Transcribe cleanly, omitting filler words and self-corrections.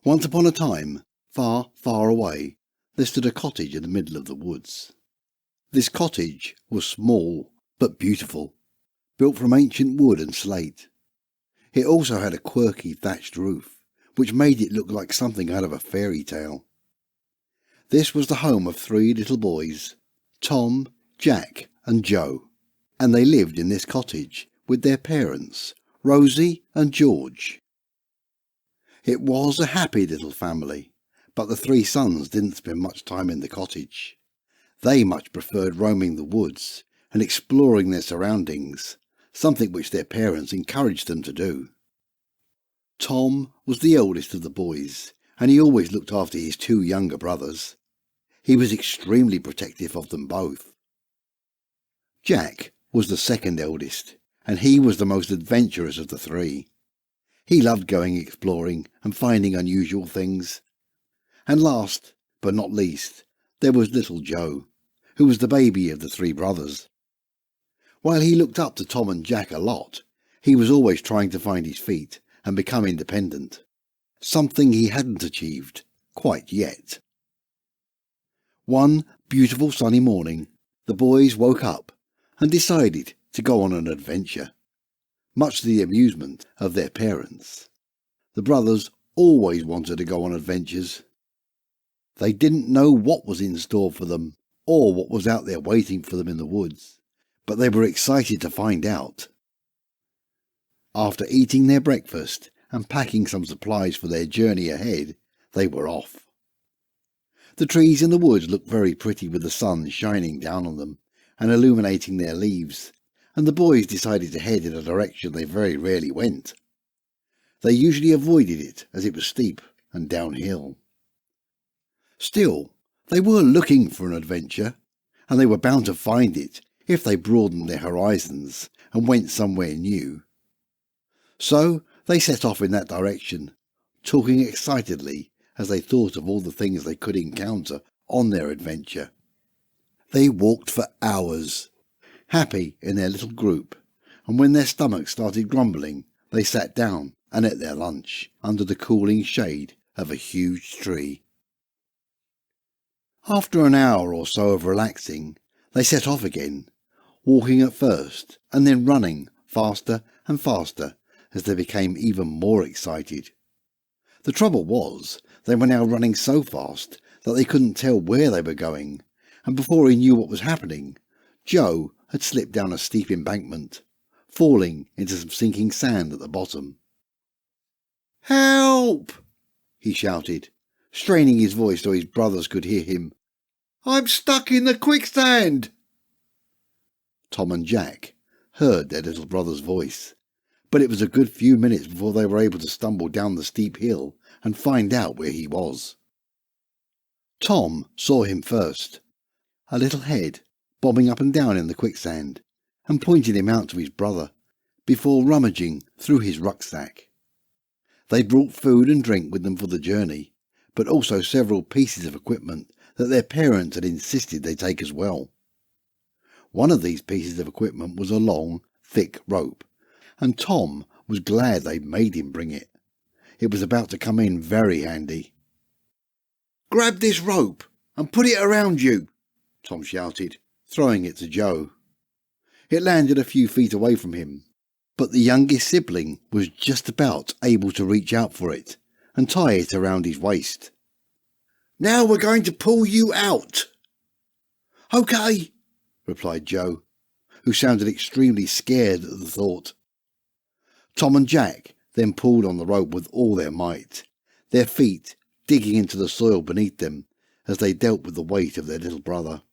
Once upon a time, far, far away, there stood a cottage in the middle of the woods. This cottage was small but beautiful, built from ancient wood and slate. It also had a quirky thatched roof, which made it look like something out of a fairy tale. This was the home of 3 little boys, Tom, Jack and Joe, and they lived in this cottage with their parents, Rosie and George. It was a happy little family, but the 3 sons didn't spend much time in the cottage. They much preferred roaming the woods and exploring their surroundings, something which their parents encouraged them to do. Tom was the eldest of the boys, and he always looked after his 2 younger brothers. He was extremely protective of them both. Jack was the second eldest, and he was the most adventurous of the 3. He loved going exploring and finding unusual things. And last, but not least, there was little Joe, who was the baby of the 3 brothers. While he looked up to Tom and Jack a lot, he was always trying to find his feet and become independent, something he hadn't achieved quite yet. One beautiful sunny morning, the boys woke up and decided to go on an adventure, much to the amusement of their parents. The brothers always wanted to go on adventures. They didn't know what was in store for them or what was out there waiting for them in the woods, but they were excited to find out. After eating their breakfast and packing some supplies for their journey ahead, they were off. The trees in the woods looked very pretty with the sun shining down on them and illuminating their leaves, and the boys decided to head in a direction they very rarely went. They usually avoided it as it was steep and downhill. Still, they were looking for an adventure, and they were bound to find it if they broadened their horizons and went somewhere new. So they set off in that direction, talking excitedly as they thought of all the things they could encounter on their adventure. They walked for hours, happy in their little group, and when their stomachs started grumbling, they sat down and ate their lunch under the cooling shade of a huge tree. After an hour or so of relaxing, they set off again, walking at first and then running faster and faster as they became even more excited. The trouble was, they were now running so fast that they couldn't tell where they were going, and before he knew what was happening, Joe had slipped down a steep embankment, falling into some sinking sand at the bottom. "Help!" he shouted, straining his voice so his brothers could hear him. "I'm stuck in the quicksand!" Tom and Jack heard their little brother's voice, but it was a good few minutes before they were able to stumble down the steep hill and find out where he was. Tom saw him first, a little head bobbing up and down in the quicksand, and pointed him out to his brother, before rummaging through his rucksack. They brought food and drink with them for the journey, but also several pieces of equipment that their parents had insisted they take as well. One of these pieces of equipment was a long, thick rope, and Tom was glad they'd made him bring it. It was about to come in very handy. "Grab this rope and put it around you," Tom shouted, throwing it to Joe. It landed a few feet away from him, but the youngest sibling was just about able to reach out for it and tie it around his waist. "Now we're going to pull you out." "Okay," replied Joe, who sounded extremely scared at the thought. Tom and Jack then pulled on the rope with all their might, their feet digging into the soil beneath them as they dealt with the weight of their little brother.